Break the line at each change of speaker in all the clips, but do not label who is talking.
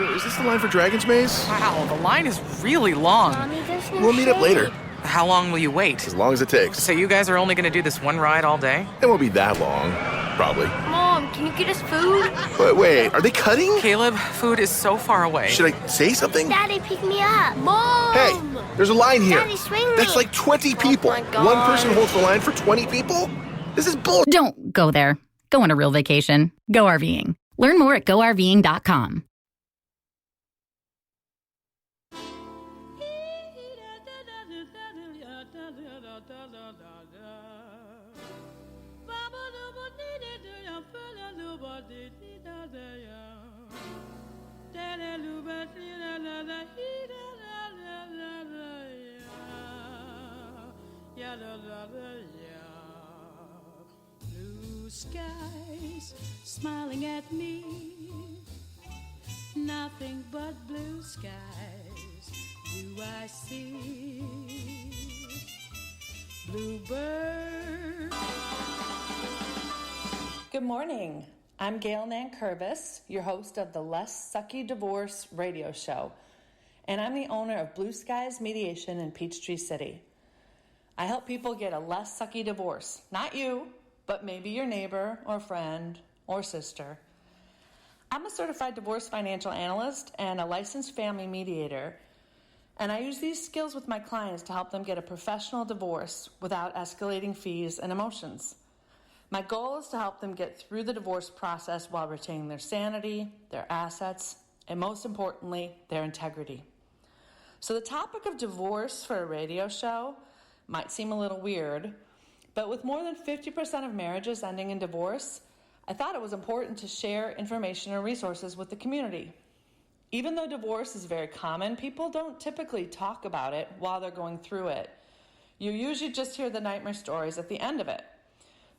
So is this the line for Dragon's Maze?
Wow, the line is really long.
Mommy, there's no
We'll meet up
shade.
later,
How long will you wait?
as long as it takes.
So you guys are only going to do this one ride all day?
It won't be that long, probably.
Mom, can you get us food?
But wait, are they cutting?
Caleb, food is so far away.
Should I say something?
Daddy, pick me up. Mom!
Hey, there's a line here.
Daddy, swing me.
That's like 20 people.
my God.
One person holds the line for 20 people? This is bull.
Don't go there. Go on a real vacation. Go RVing. Learn more at GoRVing.com.
Blue skies smiling at me, nothing but blue skies do I see. Bluebird.
Good morning. I'm Gail Nankervis, your host of the Less Sucky Divorce radio show, and I'm the owner of Blue Skies Mediation in Peachtree City. I help people get a less sucky divorce. Not you, but maybe your neighbor or friend or sister. I'm a certified divorce financial analyst and a licensed family mediator, and I use these skills with my clients to help them get a professional divorce without escalating fees and emotions. My goal is to help them get through the divorce process while retaining their sanity, their assets, and most importantly, their integrity. So the topic of divorce for a radio show might seem a little weird, but with more than 50% of marriages ending in divorce, I thought it was important to share information and resources with the community. Even though divorce is very common, people don't typically talk about it while they're going through it. You usually just hear the nightmare stories at the end of it.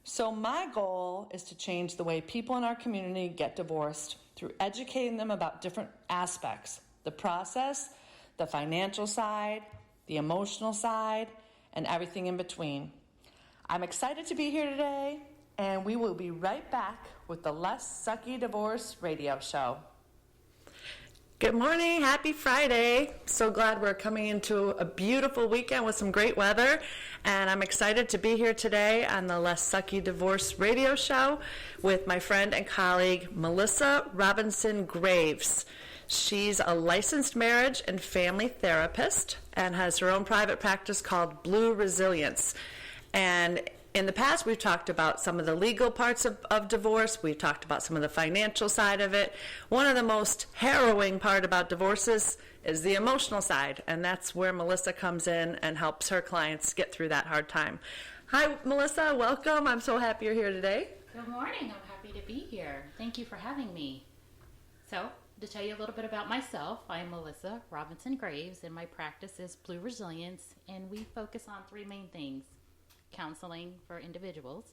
So my goal is to change the way people in our community get divorced through educating them about different aspects, the process, the financial side, the emotional side, and everything in between. I'm excited to be here today, and we will be right back with the Less Sucky Divorce radio show. Good morning, happy Friday. So glad we're coming into a beautiful weekend with some great weather, and I'm excited to be here today on the Less Sucky Divorce radio show with my friend and colleague, Melissa Robinson Graves. She's a licensed marriage and family therapist and has her own private practice called Blue Resilience. And in the past, we've talked about some of the legal parts of divorce. We've talked about some of the financial side of it. One of the most harrowing part about divorces is the emotional side, and that's where Melissa comes in and helps her clients get through that hard time. Hi, Melissa. Welcome. I'm so happy you're here today.
Good morning. I'm happy to be here. Thank you for having me. So, to tell you a little bit about myself, I'm Melissa Robinson Graves, and my practice is Blue Resilience, and we focus on three main things: counseling for individuals.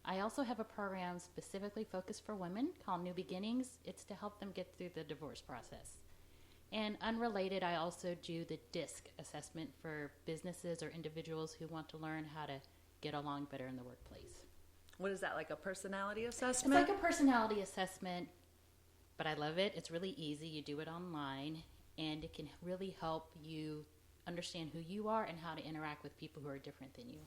I also have a program specifically focused for women called New Beginnings. It's to help them get through the divorce process. And unrelated, I also do the DISC assessment for businesses or individuals who want to learn how to get along better in the workplace.
What is that, like a personality
It's
assessment?
like a personality assessment, but I love it. It's really easy. You do it online, and it can really help you understand who you are and how to interact with people who are different than you.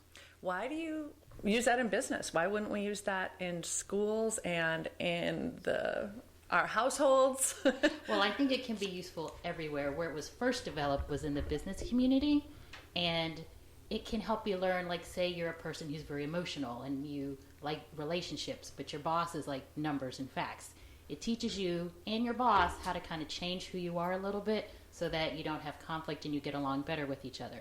Why do you use that in business? Why wouldn't we use that in schools and in our households?
Well, I think it can be useful everywhere. Where it was first developed was in the business community, and it can help you learn, like, say you're a person who's very emotional and you like relationships, but your boss is like numbers and facts. It teaches you and your boss how to kind of change who you are a little bit so that you don't have conflict and you get along better with each other.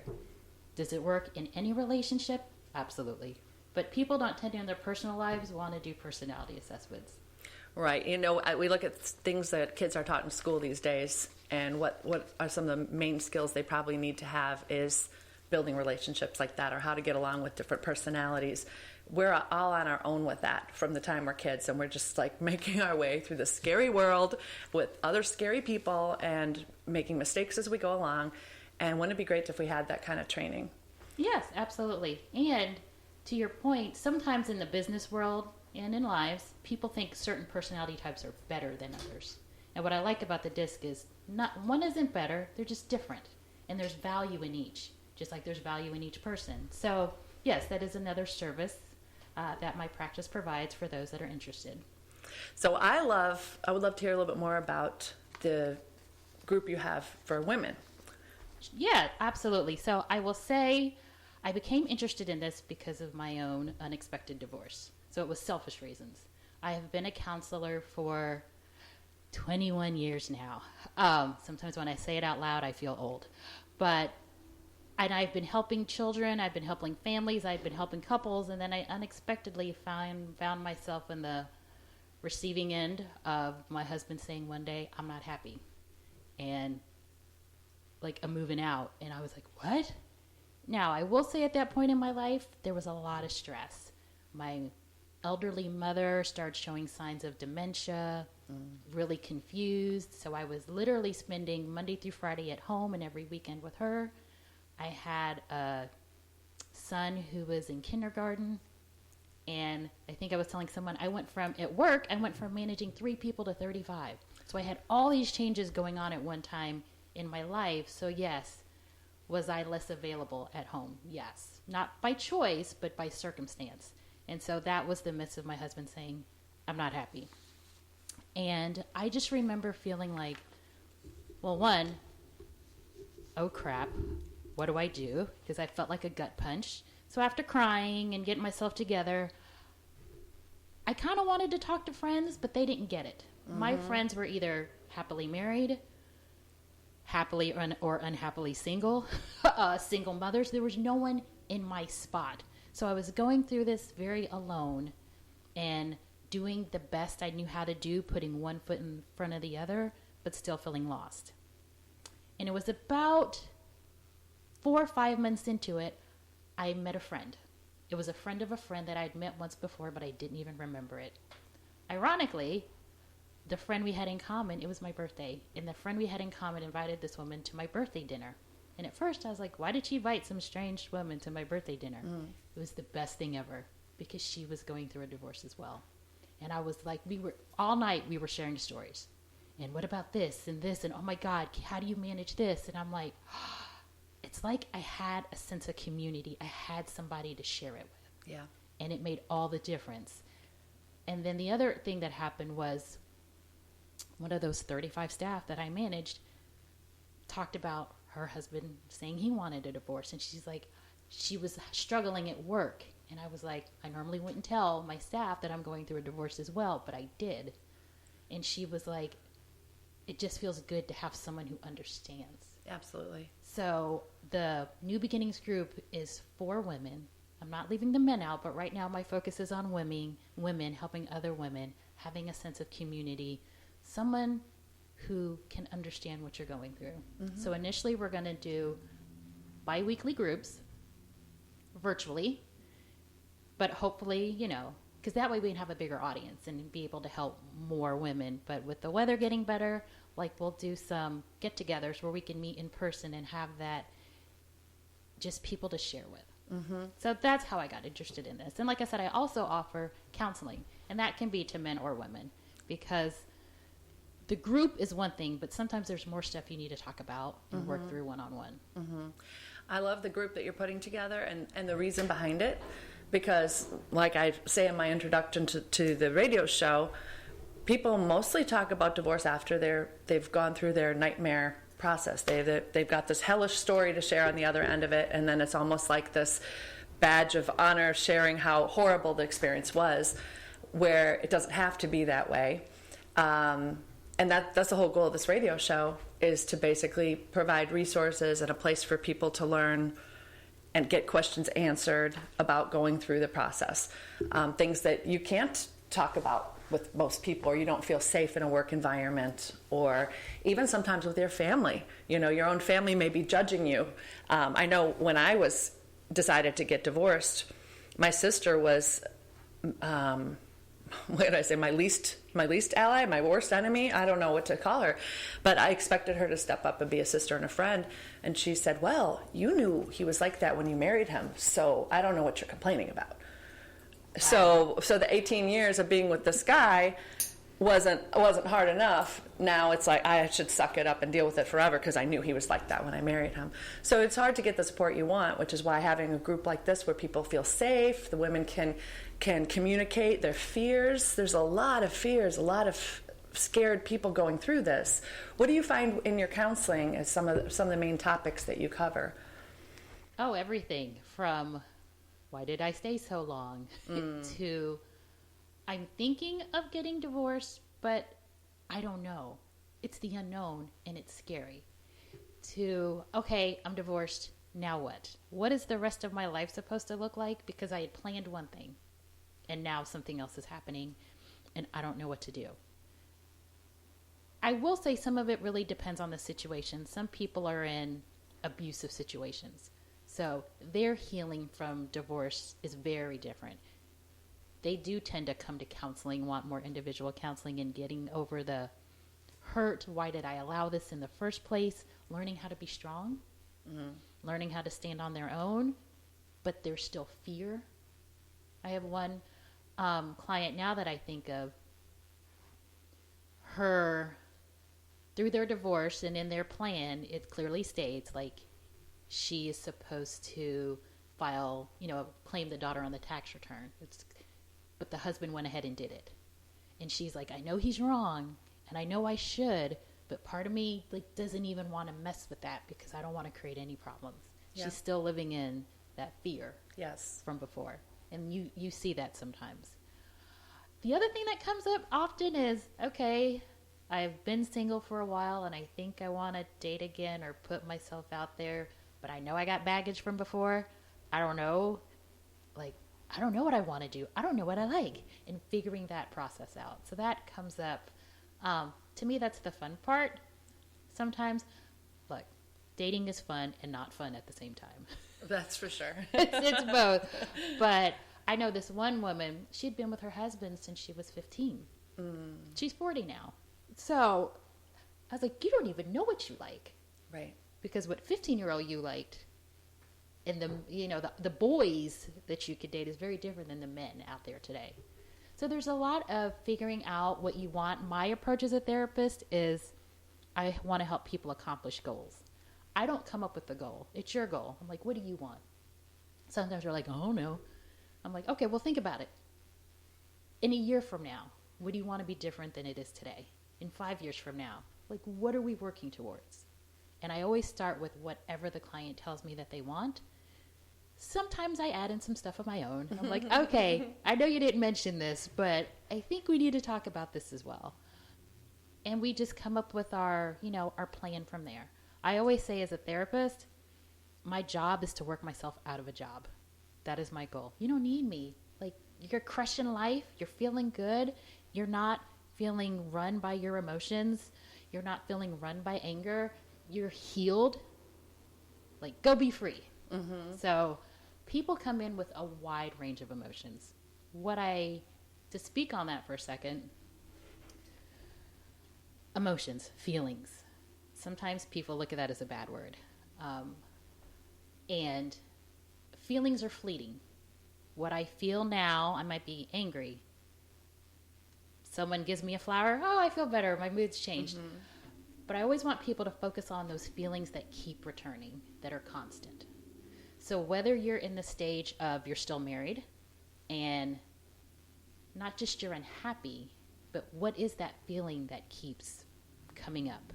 Does it work in any relationship? Absolutely. But people don't tend to, in their personal lives, want to do personality assessments.
Right. You know, we look at things that kids are taught in school these days, and what are some of the main skills they probably need to have is building relationships like that, or how to get along with different personalities. We're all on our own with that from the time we're kids, and we're just like making our way through the scary world with other scary people and making mistakes as we go along. And wouldn't it be great if we had that kind of training?
Yes, absolutely. And to your point, sometimes in the business world and in lives, people think certain personality types are better than others. And what I like about the disc is not one isn't better, they're just different. And there's value in each, just like there's value in each person. So yes, that is another service that my practice provides for those that are interested.
So I would love to hear a little bit more about the group you have for women.
Yeah, absolutely. So I will say I became interested in this because of my own unexpected divorce. So it was selfish reasons. I have been a counselor for 21 years now. Sometimes when I say it out loud, I feel old. And I've been helping children, I've been helping families, I've been helping couples, and then I unexpectedly found myself in the receiving end of my husband saying one day, I'm not happy. And like, I'm moving out. And I was like, what? Now, I will say at that point in my life, there was a lot of stress. My elderly mother started showing signs of dementia, really confused. So I was literally spending Monday through Friday at home and every weekend with her. I had a son who was in kindergarten. And I think I was telling someone, at work, I went from managing 3 people to 35. So I had all these changes going on at one time in my life. So yes, was I less available at home? Yes. Not by choice, but by circumstance. And so that was the midst of my husband saying, I'm not happy. And I just remember feeling like, well, one, oh crap, what do I do? Because I felt like a gut punch. So after crying and getting myself together, I kind of wanted to talk to friends, but they didn't get it. My friends were either happily married, happily or unhappily single, single mothers. There was no one in my spot. So I was going through this very alone and doing the best I knew how to do, putting one foot in front of the other, but still feeling lost. And it was about 4 or 5 months into it, I met a friend. It was a friend of a friend that I'd met once before, but I didn't even remember it. Ironically, the friend we had in common, it was my birthday, and the friend we had in common invited this woman to my birthday dinner. And at first I was like, why did she invite some strange woman to my birthday dinner? It was the best thing ever, because she was going through a divorce as well. And I was like, all night we were sharing stories. And what about this and this? And oh my God, how do you manage this? And I'm like, it's like I had a sense of community. I had somebody to share it with.
Yeah.
And it made all the difference. And then the other thing that happened was one of those 35 staff that I managed talked about her husband saying he wanted a divorce. And she's like, she was struggling at work. And I was like, I normally wouldn't tell my staff that I'm going through a divorce as well, but I did. And she was like, it just feels good to have someone who understands.
Absolutely.
So the New Beginnings group is for women. I'm not leaving the men out, but right now my focus is on women helping other women, having a sense of community, someone who can understand what you're going through. So initially we're going to do bi-weekly groups virtually, but hopefully, because that way we can have a bigger audience and be able to help more women. But with the weather getting better, we'll do some get-togethers where we can meet in person and have that just people to share with. So that's how I got interested in this. And like I said, I also offer counseling, and that can be to men or women, because the group is one thing, but sometimes there's more stuff you need to talk about and work through one-on-one.
I love the group that you're putting together and the reason behind it, because like I say in my introduction to the radio show, people mostly talk about divorce after they've gone through their nightmare process. They've got this hellish story to share on the other end of it, and then it's almost like this badge of honor sharing how horrible the experience was, where it doesn't have to be that way. And that's the whole goal of this radio show, is to basically provide resources and a place for people to learn and get questions answered about going through the process. Things that you can't talk about with most people, or you don't feel safe in a work environment, or even sometimes with your family. Your own family may be judging you. I know when I was decided to get divorced, my sister was, what did I say, my least ally, my worst enemy? I don't know what to call her. But I expected her to step up and be a sister and a friend. And she said, well, you knew he was like that when you married him, so I don't know what you're complaining about. Wow. So the 18 years of being with this guy, wasn't hard enough. Now it's like I should suck it up and deal with it forever because I knew he was like that when I married him. So it's hard to get the support you want, which is why having a group like this where people feel safe, the women can communicate their fears. There's a lot of fears, a lot of scared people going through this. What do you find in your counseling as some of the main topics that you cover?
Oh, everything from why did I stay so long to I'm thinking of getting divorced, but I don't know. It's the unknown and it's scary. To, okay, I'm divorced. Now what? What is the rest of my life supposed to look like? Because I had planned one thing and now something else is happening and I don't know what to do. I will say some of it really depends on the situation. Some people are in abusive situations. So their healing from divorce is very different. They do tend to come to counseling, want more individual counseling and getting over the hurt. Why did I allow this in the first place? Learning how to be strong, learning how to stand on their own, but there's still fear. I have one client now that I think of. Her, through their divorce and in their plan, it clearly states like she is supposed to file, claim the daughter on the tax return. But the husband went ahead and did it. And she's like, I know he's wrong and I know I should, but part of me doesn't even want to mess with that because I don't want to create any problems. Yeah. She's still living in that fear from before. And you see that sometimes. The other thing that comes up often is, okay, I've been single for a while and I think I want to date again or put myself out there, but I know I got baggage from before. I don't know. I don't know what I want to do. I don't know what I like. And figuring that process out. So that comes up. To me, that's the fun part. Sometimes, look, dating is fun and not fun at the same time.
That's for sure.
it's both. But I know this one woman, she'd been with her husband since she was 15. She's 40 now. So I was like, you don't even know what you like.
Right. Because
what 15-year-old you liked and the boys that you could date is very different than the men out there today. So there's a lot of figuring out what you want. My approach as a therapist is I want to help people accomplish goals. I don't come up with the goal. It's your goal. I'm like, what do you want? Sometimes they're like, oh, no. I'm like, okay, well, think about it. In a year from now, what do you want to be different than it is today? In 5 years from now, what are we working towards? And I always start with whatever the client tells me that they want. Sometimes I add in some stuff of my own. I'm like, okay, I know you didn't mention this, but I think we need to talk about this as well. And we just come up with our plan from there. I always say as a therapist, my job is to work myself out of a job. That is my goal. You don't need me. You're crushing life. You're feeling good. You're not feeling run by your emotions. You're not feeling run by anger. You're healed. Go be free. Mm-hmm. So people come in with a wide range of emotions. To speak on that for a second, emotions, feelings. Sometimes people look at that as a bad word. And feelings are fleeting. What I feel now, I might be angry. Someone gives me a flower, oh, I feel better, my mood's changed. Mm-hmm. But I always want people to focus on those feelings that keep returning, that are constant. So whether you're in the stage of you're still married and not just you're unhappy, but what is that feeling that keeps coming up?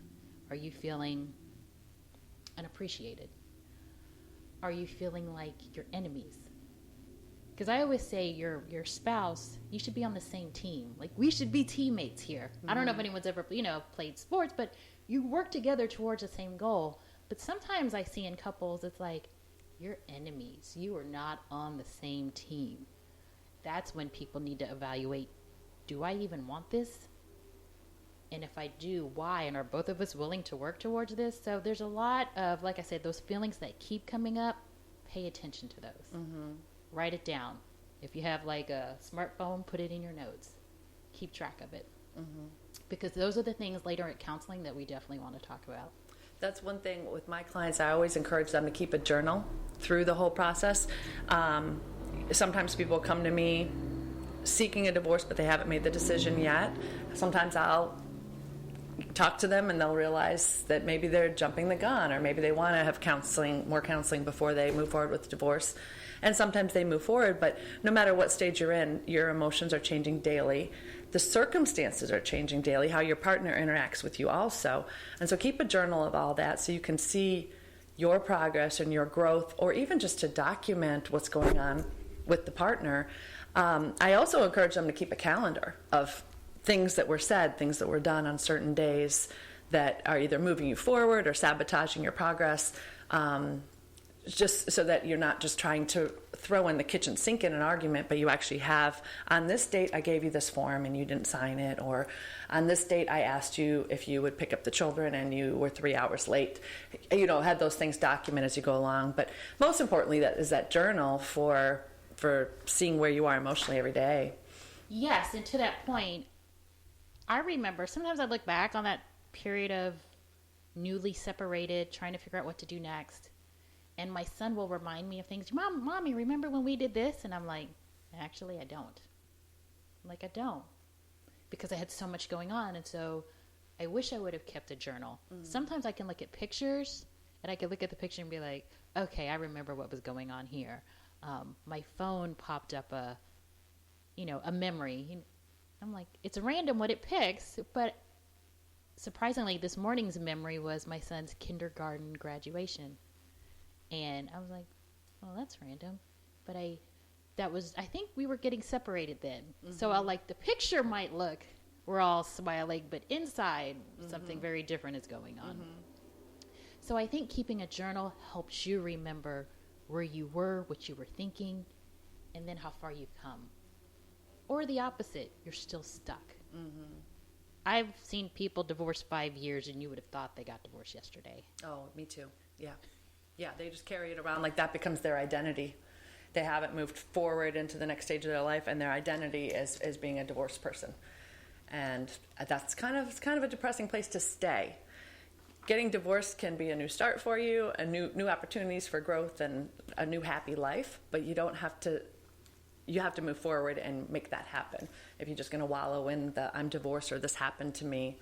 Are you feeling unappreciated? Are you feeling like you're enemies? Because I always say your spouse, you should be on the same team. We should be teammates here. Mm-hmm. I don't know if anyone's ever, played sports, but you work together towards the same goal. But sometimes I see in couples, it's like, you're enemies. You are not on the same team. That's when people need to evaluate, do I even want this? And if I do, why? And are both of us willing to work towards this? So there's a lot of, like I said, those feelings that keep coming up, pay attention to those. Mm-hmm. Write it down. If you have a smartphone, put it in your notes. Keep track of it. Mm-hmm. Because those are the things later at counseling that we definitely want to talk about.
That's one thing with my clients. I always encourage them to keep a journal through the whole process. Sometimes people come to me seeking a divorce, but they haven't made the decision yet. Sometimes I'll talk to them and they'll realize that maybe they're jumping the gun, or maybe they want to have more counseling before they move forward with divorce. And sometimes they move forward, but no matter what stage you're in, your emotions are changing daily. The circumstances are changing daily, how your partner interacts with you also. And so keep a journal of all that so you can see your progress and your growth, or even just to document what's going on with the partner. I also encourage them to keep a calendar of things that were said, things that were done on certain days that are either moving you forward or sabotaging your progress, just so that you're not just trying to throw in the kitchen sink in an argument, but you actually have, on this date I gave you this form and you didn't sign it, or on this date I asked you if you would pick up the children and you were 3 hours late. Have those things documented as you go along. But most importantly, that is that journal for seeing where you are emotionally every day.
Yes, and to that point, I remember sometimes I look back on that period of newly separated, trying to figure out what to do next. And my son will remind me of things. Mommy, remember when we did this? And I'm like, actually, I don't. I don't. Because I had so much going on. And so I wish I would have kept a journal. Mm. Sometimes I can look at pictures, and I can look at the picture and be like, okay, I remember what was going on here. My phone popped up a memory. I'm like, it's random what it picks, but surprisingly, this morning's memory was my son's kindergarten graduation. And I was like, oh, that's random. But I think we were getting separated then. Mm-hmm. So the picture might look, we're all smiling, but inside something very different is going on. Mm-hmm. So I think keeping a journal helps you remember where you were, what you were thinking, and then how far you've come. Or the opposite, you're still stuck. Mm-hmm. I've seen people divorce 5 years, and you would have thought they got divorced yesterday.
Oh, me too. Yeah. Yeah, they just carry it around like that becomes their identity. They haven't moved forward into the next stage of their life, and their identity is being a divorced person. And that's kind of a depressing place to stay. Getting divorced can be a new start for you, a new opportunities for growth and a new happy life, but you have to move forward and make that happen. If you're just going to wallow in the I'm divorced or this happened to me,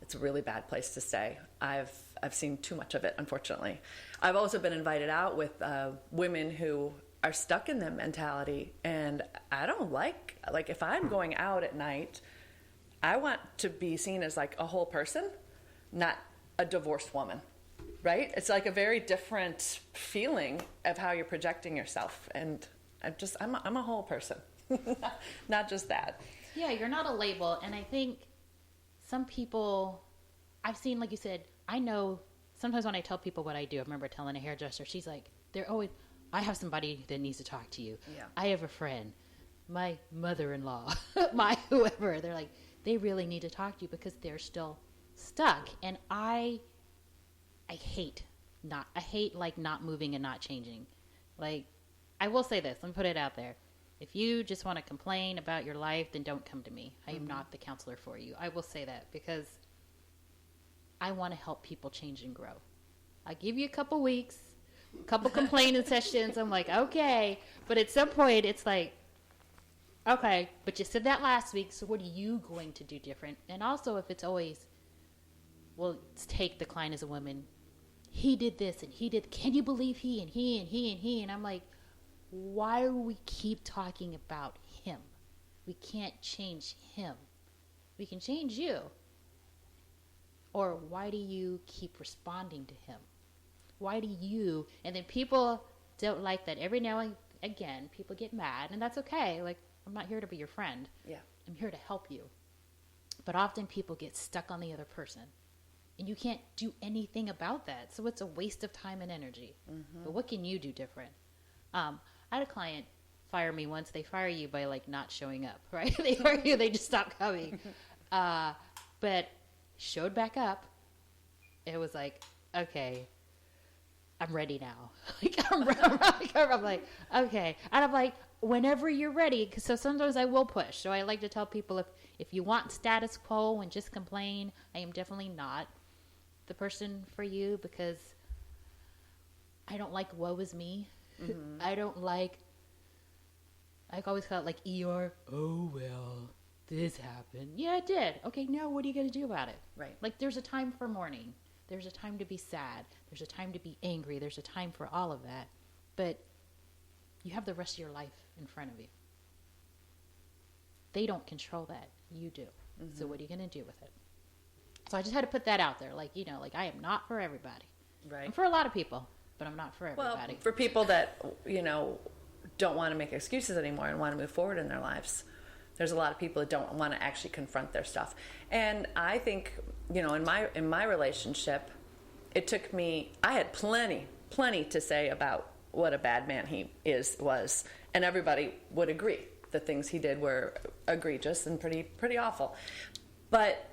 it's a really bad place to stay. I've seen too much of it, unfortunately. I've also been invited out with women who are stuck in that mentality, and I don't like if I'm going out at night, I want to be seen as a whole person, not a divorced woman, right? It's a very different feeling of how you're projecting yourself, and I'm a whole person, not just that.
Yeah, you're not a label, and I think some people, I've seen, like you said, I know sometimes when I tell people what I do, I remember telling a hairdresser, she's like, they're always, I have somebody that needs to talk to you. Yeah. I have a friend, my mother-in-law, my whoever. They're like, they really need to talk to you because they're still stuck. And I hate not moving and not changing. I will say this, let me put it out there. If you just want to complain about your life, then don't come to me. I am not the counselor for you. I will say that because I want to help people change and grow. I give you a couple weeks, a couple complaining sessions. I'm like, okay. But at some point, it's like, okay, but you said that last week, so what are you going to do different? And also, if it's always, well, let's take the client as a woman. He did this, and he did, can you believe he, and he, and he, and he? And I'm like, why do we keep talking about him? We can't change him. We can change you. Or why do you keep responding to him? Why do you? And then people don't like that. Every now and again, people get mad, and that's okay. I'm not here to be your friend. Yeah. I'm here to help you. But often people get stuck on the other person, and you can't do anything about that. So it's a waste of time and energy. Mm-hmm. But what can you do different? I had a client fire me once. They fire you by not showing up, right? They fire you, they just stop coming. But showed back up. It was like, okay, I'm ready now. I'm like, okay. And I'm like, whenever you're ready. So sometimes I will push. So I like to tell people if you want status quo and just complain, I am definitely not the person for you because I don't like woe is me. Mm-hmm. I don't like I always felt like Eeyore, oh, well, this happened. Yeah, it did. Okay, now what are you going to do about it?
Right.
Like, there's a time for mourning. There's a time to be sad. There's a time to be angry. There's a time for all of that. But you have the rest of your life in front of you. They don't control that. You do. Mm-hmm. So what are you going to do with it? So I just had to put that out there. Like, you know, like I am not for everybody.
Right.
I'm for a lot of people, but I'm not for everybody.
Well, for people that, you know, don't want to make excuses anymore and want to move forward in their lives, there's a lot of people that don't want to actually confront their stuff. And I think, you know, in my relationship, it took me, I had plenty to say about what a bad man he was, and everybody would agree. The things he did were egregious and pretty awful. But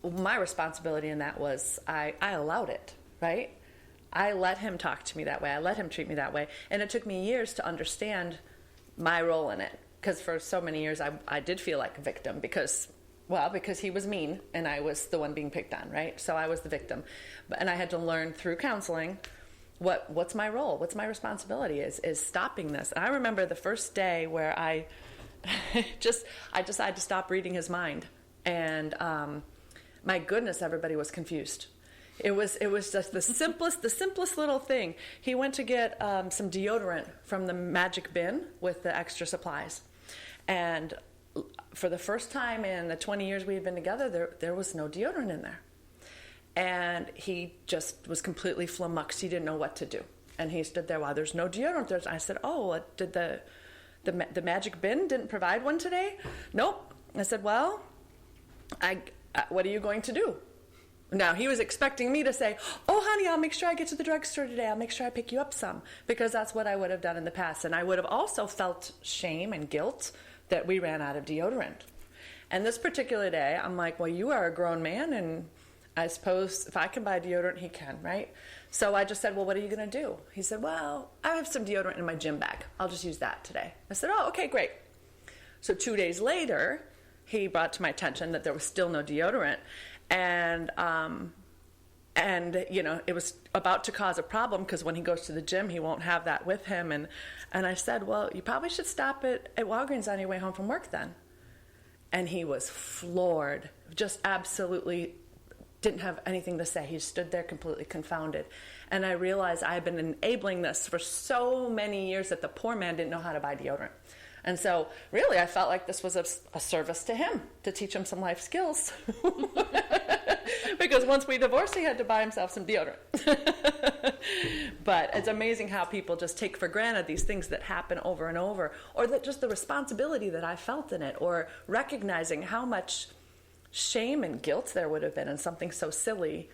my responsibility in that was I allowed it, right? I let him talk to me that way. I let him treat me that way. And it took me years to understand my role in it. Because for so many years I did feel like a victim because he was mean and I was the one being picked on, right? So I was the victim. And I had to learn through counseling what's my role, what's my responsibility is stopping this. And I remember the first day where I decided to stop reading his mind. And my goodness, everybody was confused. It was just the simplest little thing. He went to get some deodorant from the magic bin with the extra supplies. And for the first time in the 20 years we had been together, there was no deodorant in there. And he just was completely flummoxed. He didn't know what to do. And he stood there, well, there's no deodorant. I said, oh, did the magic bin didn't provide one today? Nope. I said, well, what are you going to do? Now, he was expecting me to say, oh, honey, I'll make sure I get to the drugstore today. I'll make sure I pick you up some. Because that's what I would have done in the past. And I would have also felt shame and guilt that we ran out of deodorant. And this particular day, I'm like, well, you are a grown man, and I suppose if I can buy deodorant, he can, right? So I just said, well, what are you going to do? He said, well, I have some deodorant in my gym bag. I'll just use that today. I said, oh, okay, great. So 2 days later, he brought to my attention that there was still no deodorant. And you know, it was about to cause a problem because when he goes to the gym, he won't have that with him. And I said, well, you probably should stop at Walgreens on your way home from work then. And he was floored, just absolutely didn't have anything to say. He stood there completely confounded. And I realized I had been enabling this for so many years that the poor man didn't know how to buy deodorant. And so, really, I felt like this was a service to him, to teach him some life skills. Because once we divorced, he had to buy himself some deodorant. But it's amazing how people just take for granted these things that happen over and over, or that just the responsibility that I felt in it, or recognizing how much shame and guilt there would have been in something so silly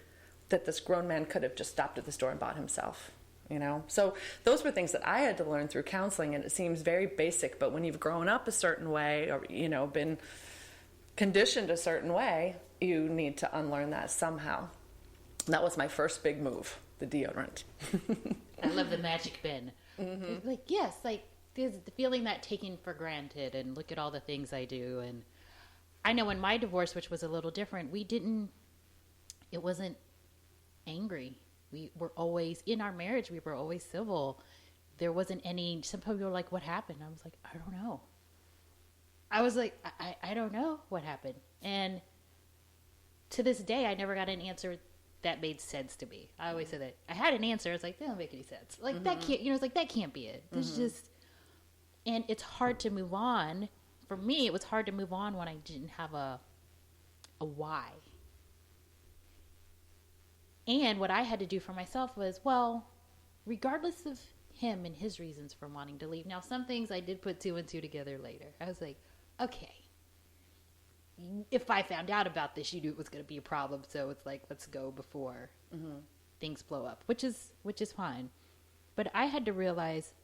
that this grown man could have just stopped at the store and bought himself. You know, so those were things that I had to learn through counseling, and it seems very basic, but when you've grown up a certain way or, you know, been conditioned a certain way, you need to unlearn that somehow. And that was my first big move, the deodorant.
I love the magic bin. Mm-hmm. Like, yes, like there's the feeling that taken for granted, and look at all the things I do. And I know in my divorce, which was a little different, it wasn't angry. We were always, in our marriage, we were always civil. There wasn't any, some people were like, what happened? I was like, I don't know. I was like, I don't know what happened. And to this day, I never got an answer that made sense to me. I always said that. I had an answer. It's like, that don't make any sense. Like, that can't, you know, it's like, that can't be it. It's just, and it's hard to move on. For me, it was hard to move on when I didn't have a why. And what I had to do for myself was, well, regardless of him and his reasons for wanting to leave. Now, some things I did put 2 and 2 together later. I was like, okay, if I found out about this, you knew it was going to be a problem. So it's like, let's go before things blow up, which is fine. But I had to realize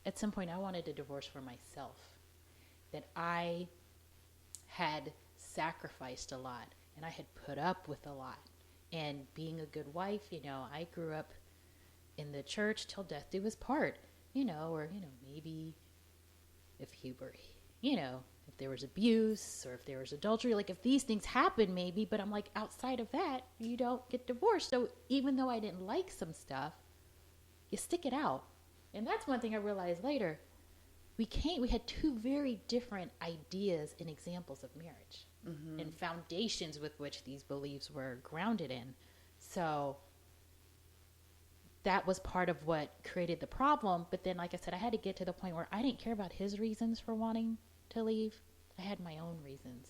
at some point I wanted a divorce for myself, that I had sacrificed a lot and I had put up with a lot. And being a good wife, you know, I grew up in the church till death do us part, you know, or, you know, maybe if he were, you know, if there was abuse or if there was adultery, like if these things happen maybe, but I'm like, outside of that, you don't get divorced. So even though I didn't like some stuff, you stick it out. And that's one thing I realized later. we had two very different ideas and examples of marriage and foundations with which these beliefs were grounded in. So that was part of what created the problem. But then, like I said, I had to get to the point where I didn't care about his reasons for wanting to leave. I had my own reasons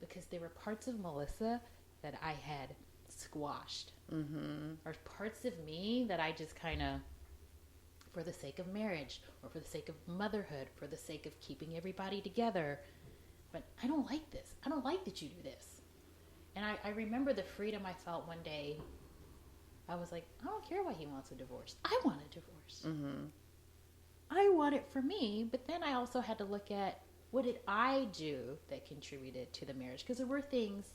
because there were parts of Melissa that I had squashed, or parts of me that I just kind of, for the sake of marriage or for the sake of motherhood, for the sake of keeping everybody together. But I don't like this. I don't like that you do this. And I remember the freedom I felt one day. I was like, I don't care why he wants a divorce. I want a divorce. I want it for me. But then I also had to look at, what did I do that contributed to the marriage? Because there were things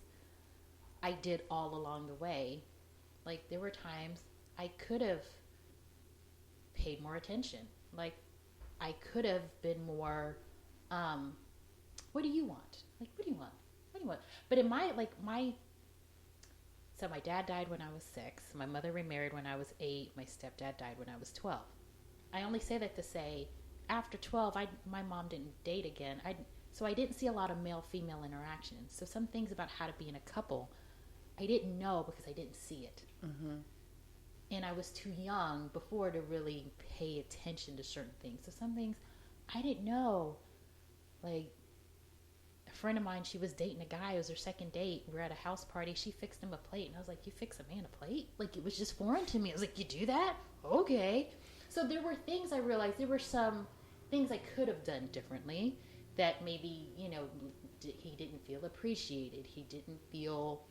I did all along the way. Like, there were times I could have paid more attention. Like, I could have been more, what do you want? Like, what do you want? What do you want? But in so my dad died when I was 6. My mother remarried when I was 8. My stepdad died when I was 12. I only say that to say, after 12, my mom didn't date again. So I didn't see a lot of male-female interactions. So some things about how to be in a couple, I didn't know because I didn't see it. And I was too young before to really pay attention to certain things. So some things I didn't know. Like, a friend of mine, she was dating a guy. It was her second date. We were at a house party. She fixed him a plate. And I was like, you fix a man a plate? Like, it was just foreign to me. I was like, you do that? Okay. So there were things I realized. There were some things I could have done differently that maybe, he didn't feel appreciated. He didn't feel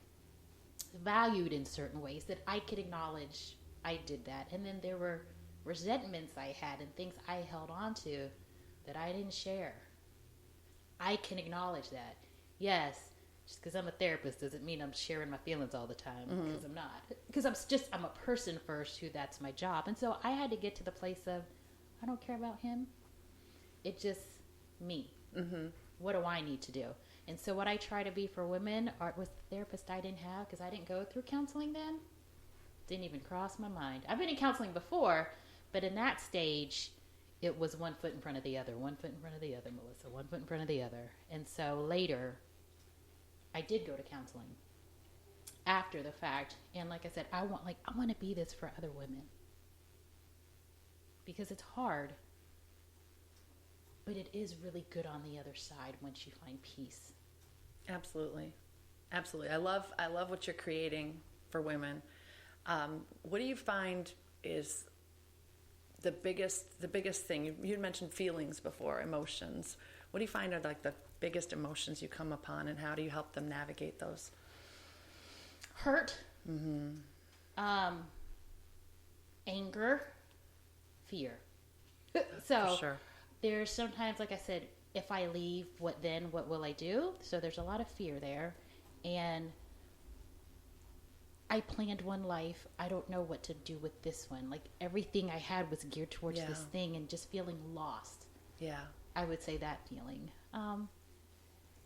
valued in certain ways that I could acknowledge I did that. And then there were resentments I had and things I held on to that I didn't share. I can acknowledge that. Yes, just because I'm a therapist doesn't mean I'm sharing my feelings all the time, because I'm not. Because I'm a person first who that's my job. And so I had to get to the place of, I don't care about him. It's just me. What do I need to do? And so what I try to be for women was the therapist I didn't have, because I didn't go through counseling then. Didn't even cross my mind. I've been in counseling before, but in that stage, it was one foot in front of the other, one foot in front of the other, Melissa, one foot in front of the other. And so later, I did go to counseling after the fact. And like I said, I want to be this for other women. Because it's hard, but it is really good on the other side once you find peace.
Absolutely. Absolutely. I love what you're creating for women. What do you find is the biggest thing? You mentioned feelings before, emotions. What do you find are like the biggest emotions you come upon, and how do you help them navigate those?
Hurt, anger, fear. So
For sure.
There's sometimes, like I said, if I leave, what will I do? So there's a lot of fear there. And I planned one life. I don't know what to do with this one. Like, everything I had was geared towards this thing, and just feeling lost. Yeah. I would say that feeling.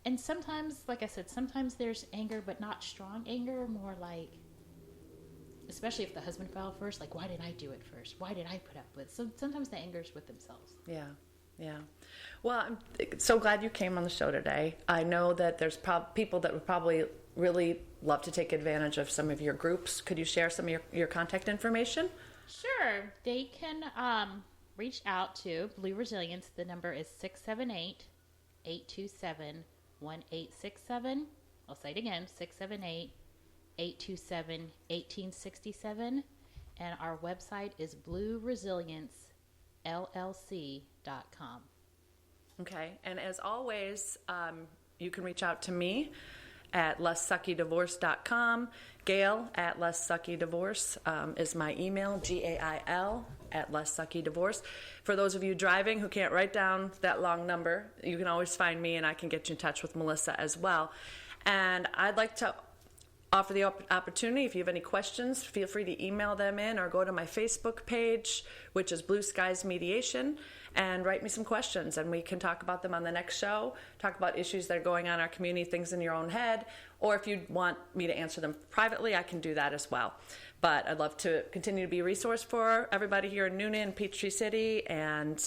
And sometimes, like I said, sometimes there's anger, but not strong anger, more like, especially if the husband fell first, like, why didn't I do it first? Why did I put up with? So sometimes the anger is with themselves. Yeah.
Yeah. Well, I'm so glad you came on the show today. I know that there's people that would probably really love to take advantage of some of your groups. Could you share some of your contact information?
Sure. They can reach out to Blue Resilience. The number is 678-827-1867. I'll say it again, 678-827-1867. And our website is blueresilience.llc.com.
Okay. And as always, you can reach out to me at lesssuckydivorce.com. Gail at lesssuckydivorce is my email, GAIL at lesssuckydivorce. For those of you driving who can't write down that long number, you can always find me, and I can get you in touch with Melissa as well. And I'd like to offer the opportunity, if you have any questions, feel free to email them in, or go to my Facebook page, which is Blue Skies Mediation, and write me some questions, and we can talk about them on the next show, talk about issues that are going on in our community, things in your own head, Or if you want me to answer them privately, I can do that as well. But I'd love to continue to be a resource for everybody here in Noonan, Peachtree City, and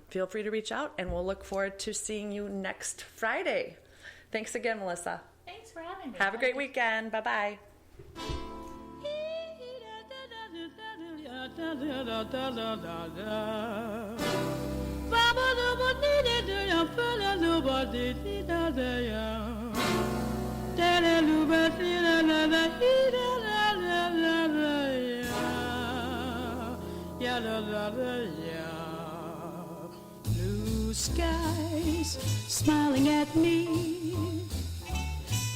feel free to reach out, and we'll look forward to seeing you next Friday. Thanks again, Melissa.
Thanks for having me.
Have a great weekend. Bye-bye.
Blue skies smiling at me,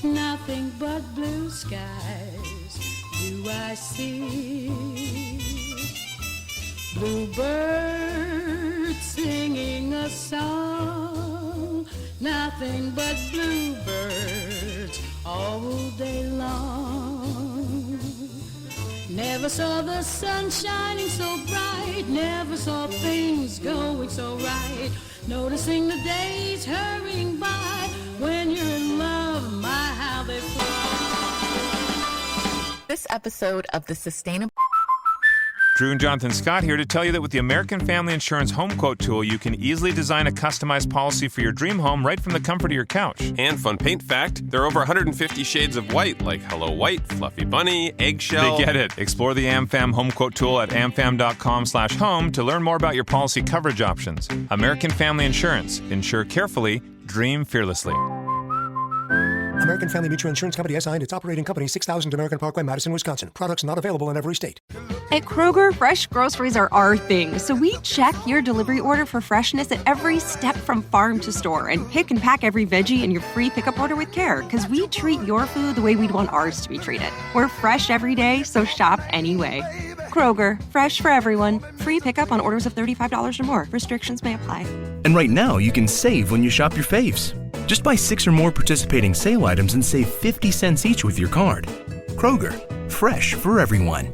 nothing but blue skies do I see. Bluebirds singing a song, nothing but bluebirds all day long. Never saw the sun shining so bright, never saw things going so right. Noticing the days hurrying by, when you're in love, my how they fly.
This episode of the Sustainable
Drew and Jonathan Scott here to tell you that with the American Family Insurance Home Quote tool, you can easily design a customized policy for your dream home right from the comfort of your couch.
And fun paint fact, there are over 150 shades of white, like Hello White, Fluffy Bunny, Eggshell.
They get it. Explore the AmFam Home Quote tool at amfam.com/home to learn more about your policy coverage options. American Family Insurance. Insure carefully, dream fearlessly.
American Family Mutual Insurance Company SI and its operating company, 6000 American Parkway, Madison, Wisconsin. Products not available in every state.
At Kroger, fresh groceries are our thing, so we check your delivery order for freshness at every step from farm to store and pick and pack every veggie in your free pickup order with care, because we treat your food the way we'd want ours to be treated. We're fresh every day, so shop anyway. Kroger, fresh for everyone. Free pickup on orders of $35 or more. Restrictions may apply.
And right now, you can save when you shop your faves. Just buy 6 or more participating sale items and save 50 cents each with your card. Kroger, fresh for everyone.